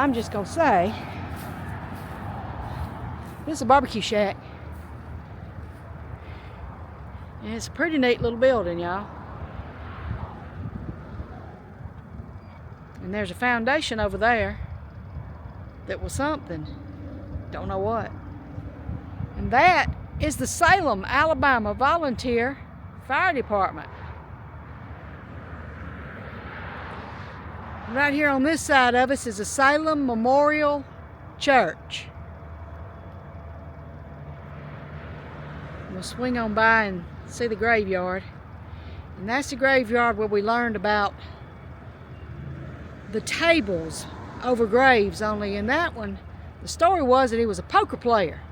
I'm just gonna say, this is a barbecue shack. And it's a pretty neat little building, y'all. And there's a foundation over there that was something. Don't know what. And that is the Salem, Alabama Volunteer Fire Department. Right here on this side of us is the Salem Memorial Church. We'll swing on by and see the graveyard. And that's the graveyard where we learned about the tables over graves. Only in that one, the story was that he was a poker player.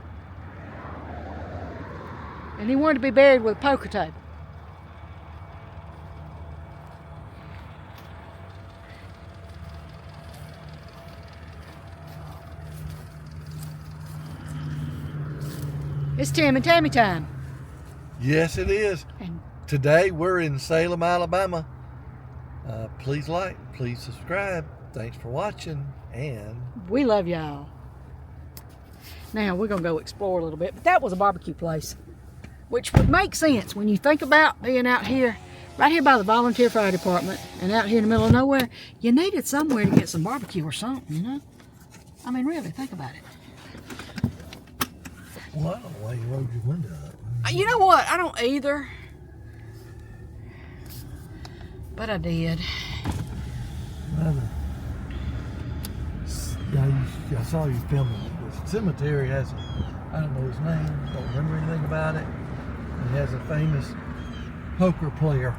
And he wanted to be buried with a poker table. It's Tim and Tammy time. Yes, it is. And today we're in Salem, Alabama. Please like, please subscribe. Thanks for watching, and we love y'all. Now we're gonna go explore a little bit, but that was a barbecue place, which would make sense when you think about being out here, right here by the volunteer fire department, and out here in the middle of nowhere. You needed somewhere to get some barbecue or something, you know? I mean, really, think about it. Well, I don't know why you rolled your window up. You know what? I don't either. But I did. I saw you filming it. The cemetery has I don't know his name, don't remember anything about it. It has a famous poker player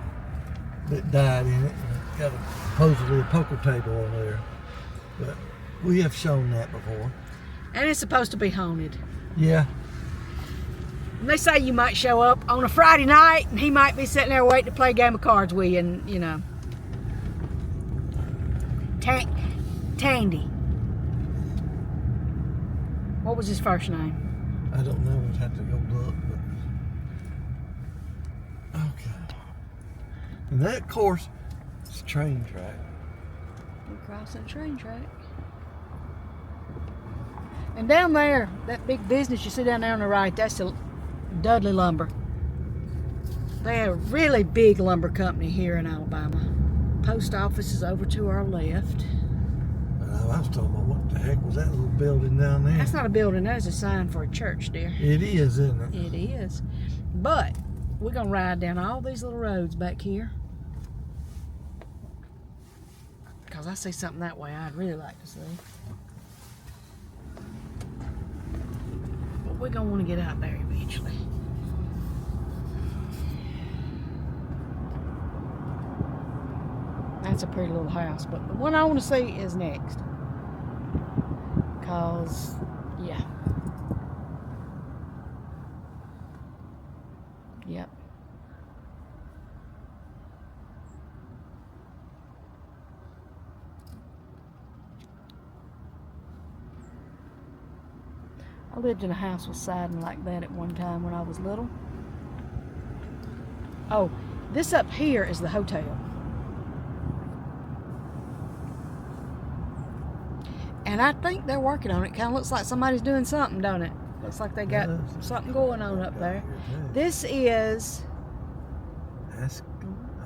that died in it. And it's got supposedly a poker table on there. But we have shown that before. And it's supposed to be haunted. Yeah. And they say you might show up on a Friday night and he might be sitting there waiting to play a game of cards with you, and you know. Tandy. What was his first name? I don't know. We'd have to go look. But... Okay. And that, of course, is a train track. We're crossing a train track. And down there, that big business you see down there on the right, that's the Dudley Lumber. They're a really big lumber company here in Alabama. Post office is over to our left. I was talking about what the heck was that little building down there? That's not a building, that's a sign for a church, dear. It is, isn't it? It is. But we're going to ride down all these little roads back here. Because I see something that way I'd really like to see. But we're going to want to get out there eventually. That's a pretty little house, but the one I want to see is next. Because, yeah. Yep. I lived in a house with siding like that at one time when I was little. Oh, this up here is the hotel. And I think they're working on it. Kind of looks like somebody's doing something, don't it? Looks like they got something going on up there. This is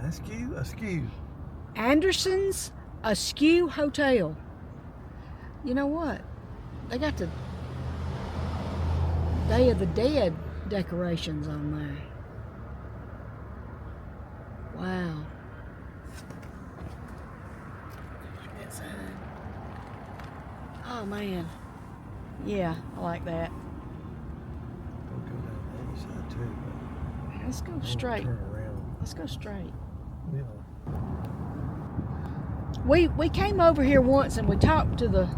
Askew. Anderson's Askew Hotel. You know what? They got the Day of the Dead decorations on there. Wow. Oh man, yeah, I like that. We'll go down the other side too. But Let's go straight. Turn around. Let's go straight. Yeah. We came over here once and we talked to the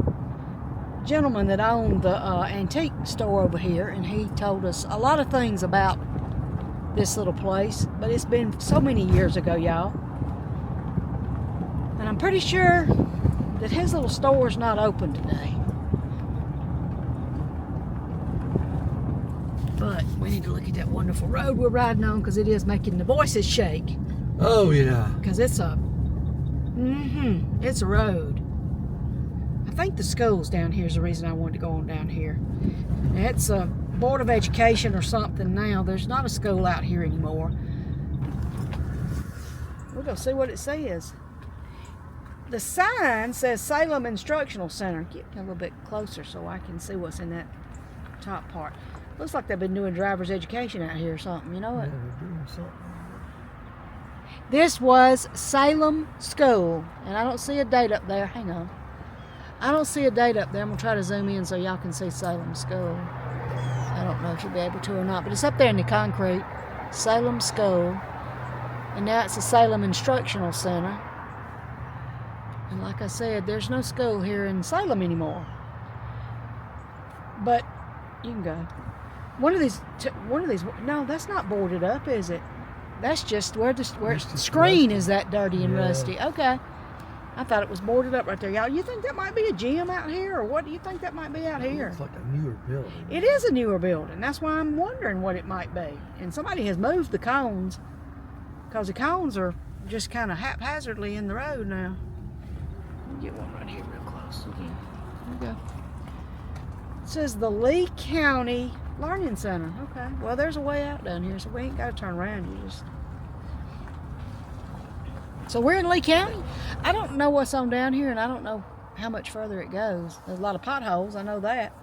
gentleman that owned the antique store over here, and he told us a lot of things about this little place. But it's been so many years ago, y'all, and I'm pretty sure that his little store's not open today. But we need to look at that wonderful road we're riding on, because it is making the voices shake. Oh yeah. Because it's a road. I think the school's down here is the reason I wanted to go on down here. Now, it's a Board of Education or something now. There's not a school out here anymore. We're going to see what it says. The sign says Salem Instructional Center. Get a little bit closer so I can see what's in that top part. Looks like they've been doing driver's education out here or something. You know what? Yeah, they're doing something. This was Salem School, and I don't see a date up there. Hang on. I don't see a date up there. I'm going to try to zoom in so y'all can see Salem School. I don't know if you'll be able to or not, but it's up there in the concrete. Salem School. And now it's the Salem Instructional Center. And like I said, there's no school here in Salem anymore. But you can go. One of these, no, that's not boarded up, is it? That's just where the screen is that dirty and rusty. Okay. I thought it was boarded up right there. Y'all, you think that might be a gym out here, or what do you think that might be out here? It's like a newer building. It is a newer building. That's why I'm wondering what it might be. And somebody has moved the cones, because the cones are just kind of haphazardly in the road now. Let me get one right here real close again. There we go. It says the Lee County Learning Center. Okay. Well, there's a way out down here, so we ain't got to turn around. You just... So we're in Lee County. I don't know what's on down here, and I don't know how much further it goes. There's a lot of potholes, I know that.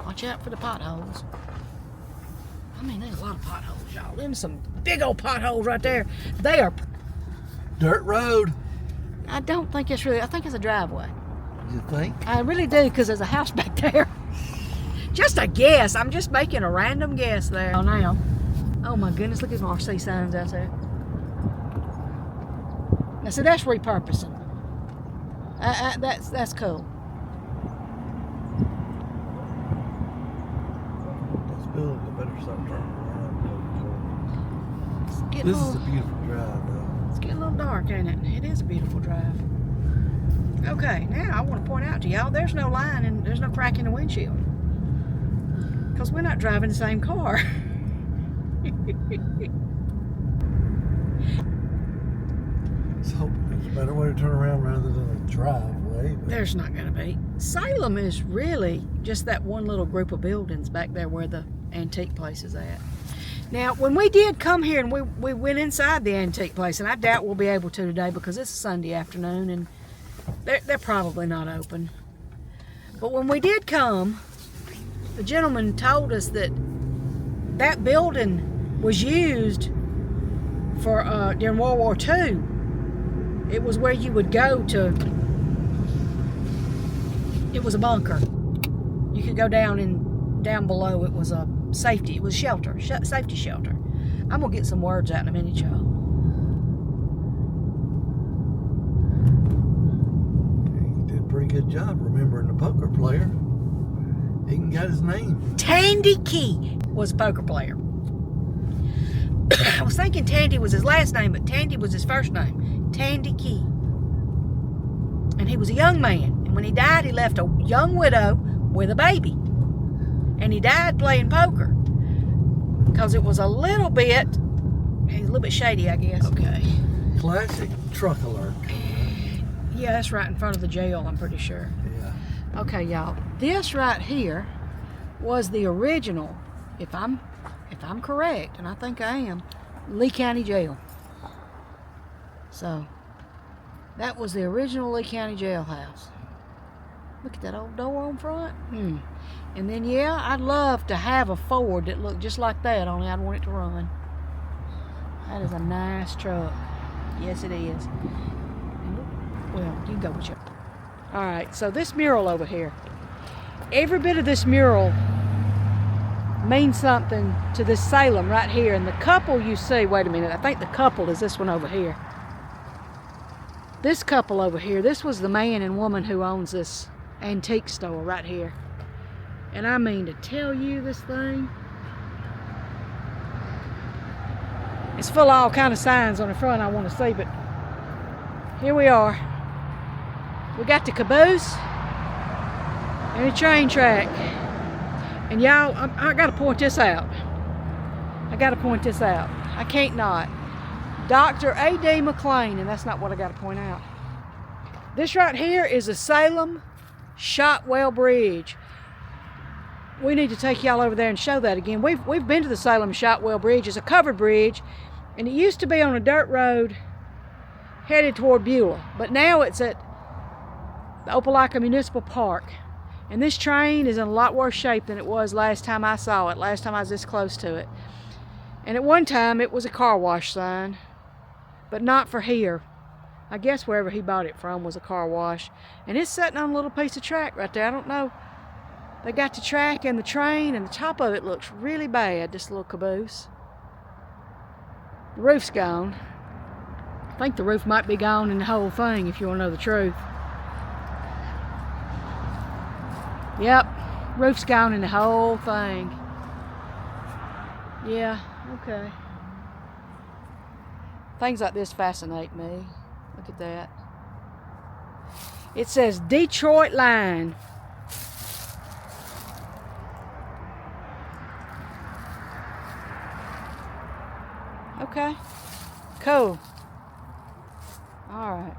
Watch out for the potholes. I mean, there's a lot of potholes, y'all. There's some big old potholes right there. They are... Dirt road. I don't think it's really... I think it's a driveway. You think? I really do, because there's a house back there. Just a guess. I'm just making a random guess there. Oh, now. Oh my goodness, look at some RC signs out there. Now see, that's repurposing. That's cool. This building, I better start turning around. This is a beautiful drive, though. It's getting a little dark, ain't it? It is a beautiful drive. Okay, now I want to point out to y'all, there's no line and there's no crack in the windshield. Because we're not driving the same car. So there's a better way to turn around rather than a driveway. There's not going to be. Salem is really just that one little group of buildings back there where the antique place is at. Now, when we did come here and we went inside the antique place, and I doubt we'll be able to today because it's a Sunday afternoon and they're probably not open. But when we did come, the gentleman told us that that building was used for during World War II. It was where you would go to. It was a bunker. You could go down and down below. It was a safety. It was shelter, safety shelter. I'm gonna get some words out in a minute, y'all. He did a pretty good job remembering the poker player. He even got his name. Tandy Key was a poker player. I was thinking Tandy was his last name, but Tandy was his first name. Tandy Key. And he was a young man. And when he died, he left a young widow with a baby. And he died playing poker. Because it was a little bit shady, I guess. Okay. Classic truck alert. Yeah, that's right in front of the jail, I'm pretty sure. Yeah. Okay, y'all. This right here was the original, if I'm correct, and I think I am, Lee County Jail. So, that was the original Lee County jailhouse. Look at that old door on front. And then, yeah, I'd love to have a Ford that looked just like that, only I'd want it to run. That is a nice truck. Yes, it is. Well, you can go with you. All right, so this mural over here. Every bit of this mural means something to this Salem right here. And the couple you see, wait a minute, I think the couple is this one over here. This couple over here, this was the man and woman who owns this antique store right here. And I mean to tell you, this thing, it's full of all kind of signs on the front I want to see, but here we are. We got the caboose and a train track. And y'all, I gotta point this out. I can't not. Dr. A.D. McLean, and that's not what I gotta point out. This right here is a Salem Shotwell Bridge. We need to take y'all over there and show that again. We've been to the Salem Shotwell Bridge. It's a covered bridge, and it used to be on a dirt road headed toward Beulah, but now it's at the Opelika Municipal Park. And this train is in a lot worse shape than it was last time I saw it, last time I was this close to it. And at one time it was a car wash sign, but not for here. I guess wherever he bought it from was a car wash. And it's sitting on a little piece of track right there. I don't know. They got the track and the train, and the top of it looks really bad, this little caboose. The roof's gone. I think the roof might be gone in the whole thing, if you want to know the truth. Yep, roof's gone in the whole thing. Yeah, okay. Things like this fascinate me. Look at that. It says Detroit Line. Okay, cool. All right.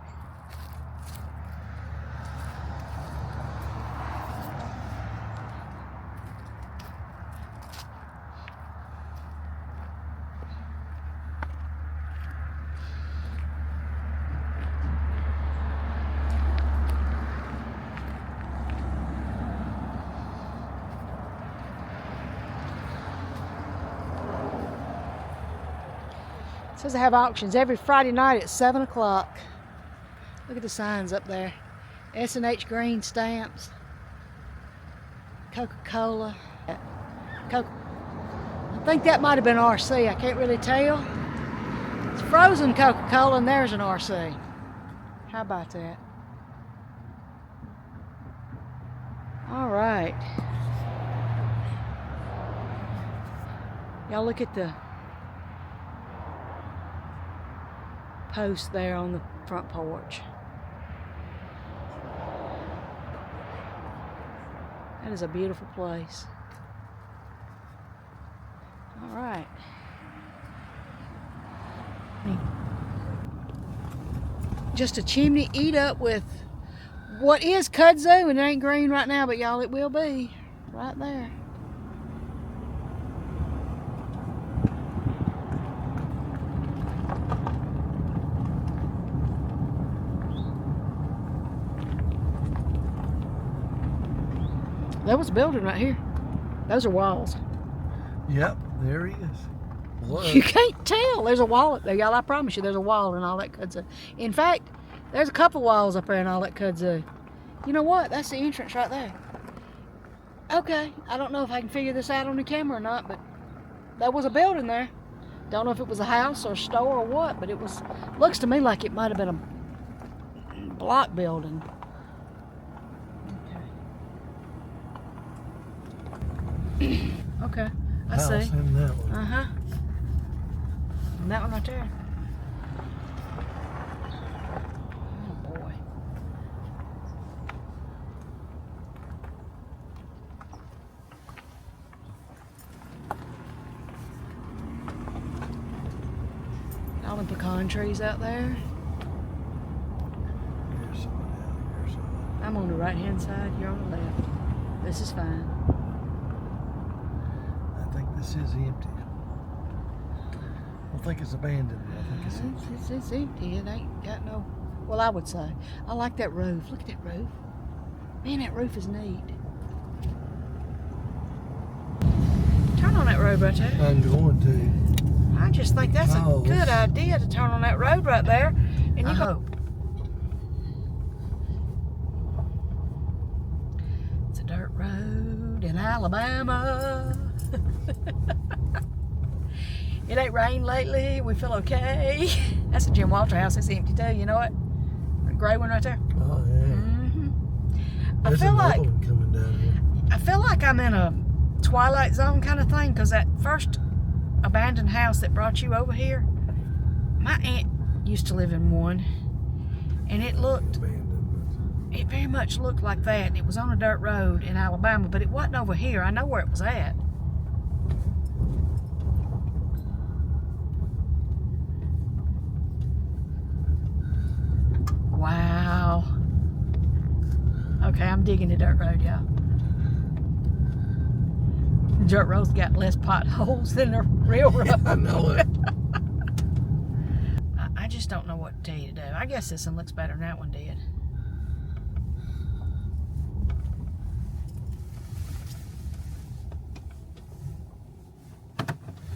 It says they have auctions every Friday night at 7 o'clock. Look at the signs up there. S&H green stamps. Coca-Cola. I think that might have been RC. I can't really tell. It's frozen Coca-Cola and there's an RC. How about that? All right. Y'all look at the post there on the front porch. That is a beautiful place. All right. Just a chimney eat up with what is kudzu, and it ain't green right now, but y'all, it will be right there. That was a building right here. Those are walls. Yep, there he is. What? You can't tell. There's a wall up there, y'all. I promise you there's a wall and all that kudzu. In fact, there's a couple walls up there and all that kudzu. You know what? That's the entrance right there. Okay, I don't know if I can figure this out on the camera or not, but there was a building there. Don't know if it was a house or a store or what, but it was, looks to me like it might have been a block building. Okay, I see. And that one. Uh-huh. And that one right there. Oh, boy. All the pecan trees out there. Here's somebody out here. Somebody. I'm on the right-hand side, you're on the left. This is fine. I think this is empty. I don't think it's abandoned. I think it's empty. It's empty. It ain't got no... Well, I would say. I like that roof. Look at that roof. Man, that roof is neat. Turn on that road right there. I'm going to. I just think that's a good idea to turn on that road right there. And you go... It's a dirt road in Alabama. It ain't rained lately. We feel okay. That's a Jim Walter house. It's empty too. You know it? The gray one right there. Oh yeah. I feel like one coming down here. I feel like I'm in a Twilight Zone kind of thing, because that first abandoned house that brought you over here, my aunt used to live in one, and it looked, it very much looked like that. It was on a dirt road in Alabama, but it wasn't over here. I know where it was at. Wow. Okay, I'm digging the dirt road, y'all. The dirt road's got less potholes than the real road. I know it. I just don't know what to tell you to do. I guess this one looks better than that one did.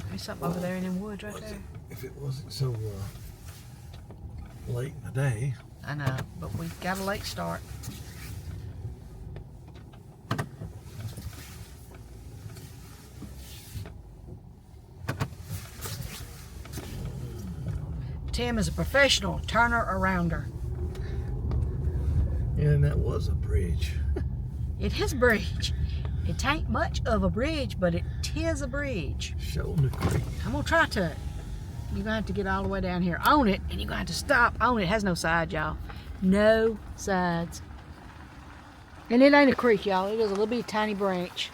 There's something over there in them woods right there. If it wasn't so late in the day. I know, but we got a late start. Tim is a professional turner-arounder. And that was a bridge. It is a bridge. It ain't much of a bridge, but it is a bridge. Showing the creek. I'm gonna try to. You're gonna have to get all the way down here on it, and you're gonna have to stop on it. It has no sides, y'all. No sides. And it ain't a creek, y'all. It is a little bitty tiny branch.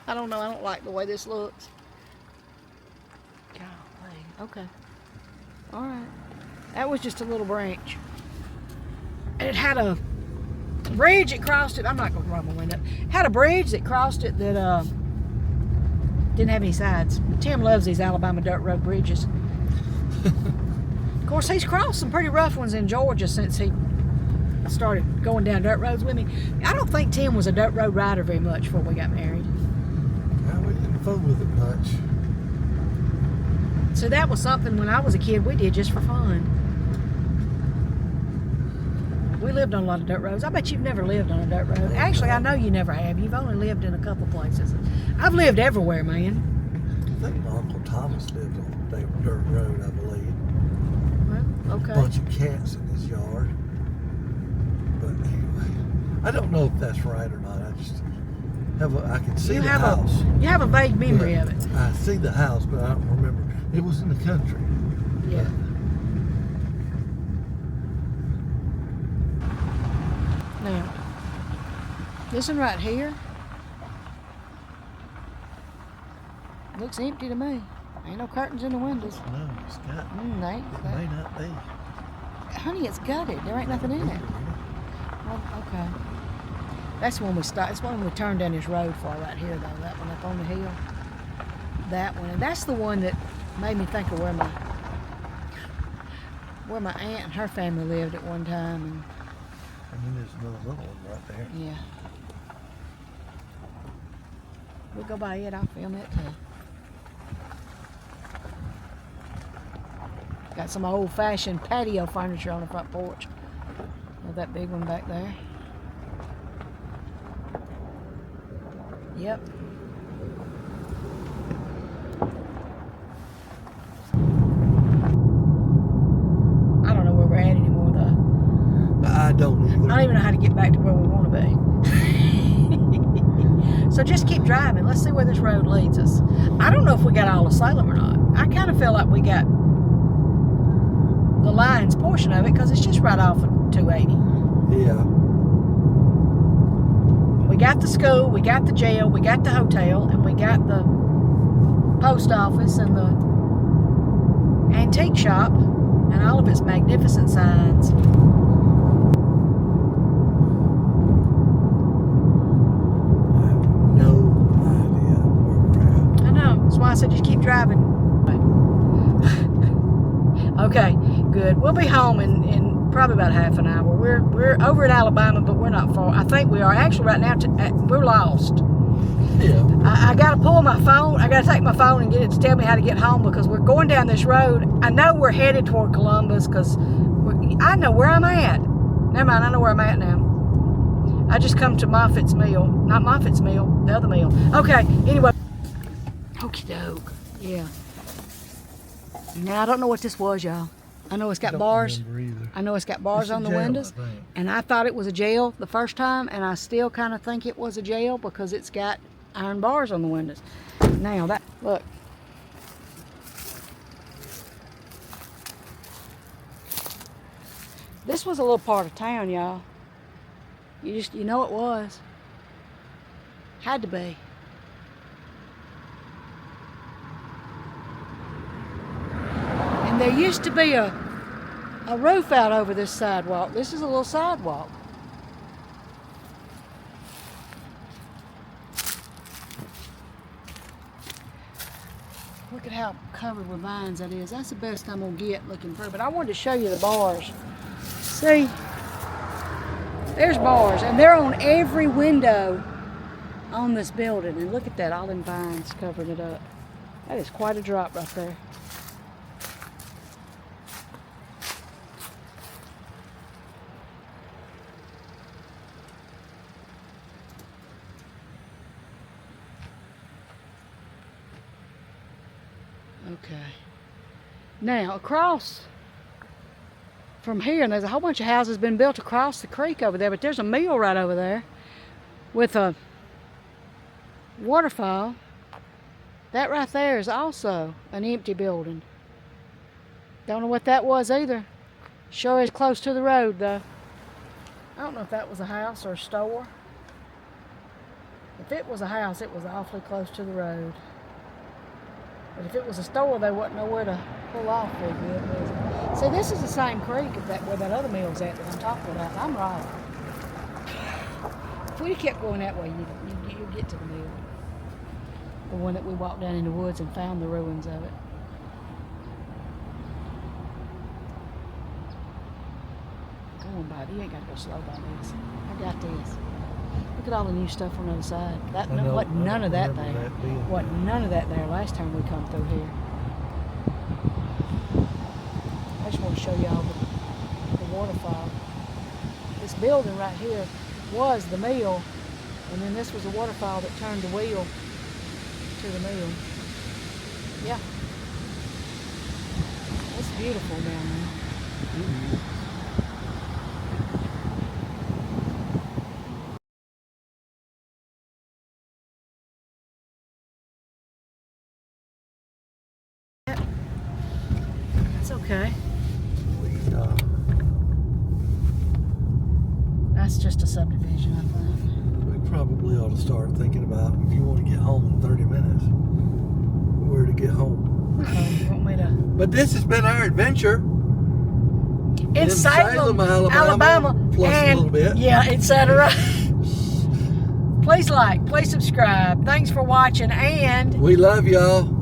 I don't know. I don't like the way this looks. Golly. Okay. All right. That was just a little branch. It had a bridge that crossed it. I'm not gonna run my window. It had a bridge that crossed it that didn't have any sides. Tim loves these Alabama dirt road bridges. Of course, he's crossed some pretty rough ones in Georgia since he started going down dirt roads with me. I don't think Tim was a dirt road rider very much before we got married. Well, we didn't fool with it much. So that was something when I was a kid we did just for fun. We lived on a lot of dirt roads. I bet you've never lived on a dirt road. Actually, I know you never have. You've only lived in a couple places. I've lived everywhere, man. I think my Uncle Thomas lived on a dirt road, I believe. Well, okay. A bunch of cats in his yard. But anyway, I don't know if that's right or not. I just I can see the house. You have a vague memory of it. I see the house, but I don't remember. It was in the country. Yeah. Now, this one right here looks empty to me. Ain't no curtains in the windows. No, it's got. They ain't. It may not be. Honey, it's gutted. There ain't nothing in it. Well, okay. That's when we stopped. It's when we turned down this road for right here, though. That one up on the hill. That one, and that's the one that made me think of where my aunt and her family lived at one time. And then there's another little one right there. Yeah. We'll go by it. I'll film it too. Got some old-fashioned patio furniture on the front porch. With that big one back there. Yep. I don't know where we're at anymore, though. I don't either. I don't even know how to get back to where we want to be. So just keep driving. Let's see where this road leads us. I don't know if we got all of Salem or not. I kind of feel like we got the Lions portion of it because it's just right off of 280. Yeah. We got the school, we got the jail, we got the hotel, and we got the post office and the antique shop and all of its magnificent signs. I have no idea where we're at. I know, that's why I said just keep driving. Okay, good. We'll be home in probably about half an hour. We're over at Alabama, but we're not far. I think we are. Actually, right now, we're lost. Yeah. I got to pull my phone. I got to take my phone and get it to tell me how to get home because we're going down this road. I know we're headed toward Columbus because I know where I'm at. Never mind, I know where I'm at now. I just come to Moffitt's Mill. Not Moffitt's Mill, the other mill. Okay, anyway. Okie doke. Yeah. Now, I don't know what this was, y'all. I know it's got bars. I know it's got bars on the windows. And I thought it was a jail the first time, and I still kind of think it was a jail because it's got iron bars on the windows. Now, that, look. This was a little part of town, y'all. You know it was. Had to be. And there used to be a roof out over this sidewalk. This is a little sidewalk. Look at how covered with vines that is. That's the best I'm gonna get looking through. But I wanted to show you the bars. See, there's bars, and they're on every window on this building. And look at that, all them vines covering it up. That is quite a drop right there. Okay. Now, across from here, and there's a whole bunch of houses been built across the creek over there, but there's a mill right over there with a waterfall. That right there is also an empty building. Don't know what that was either. Sure is close to the road though. I don't know if that was a house or a store. If it was a house, it was awfully close to the road. But if it was a store, there wasn't nowhere to pull off very good, was it? See, this is the same creek where that other mill's at that I'm talking about. I'm right. If we'd kept going that way, you'd get to the mill. The one that we walked down in the woods and found the ruins of it. Going by, you ain't got to go slow by this. I got this. Look at all the new stuff on the other side. Wasn't none of that there. Wasn't none of that there last time we come through here. I just want to show y'all the waterfall. This building right here was the mill, and then this was a waterfall that turned the wheel to the mill. Yeah. It's beautiful down there. Mm-hmm. Okay. That's just a subdivision, I think. We probably ought to start thinking about, if you want to get home in 30 minutes, where to get home. You want me to? But this has been our adventure in Salem, Alabama, plus and a little bit. Yeah, etc. Please like, please subscribe. Thanks for watching, and we love y'all.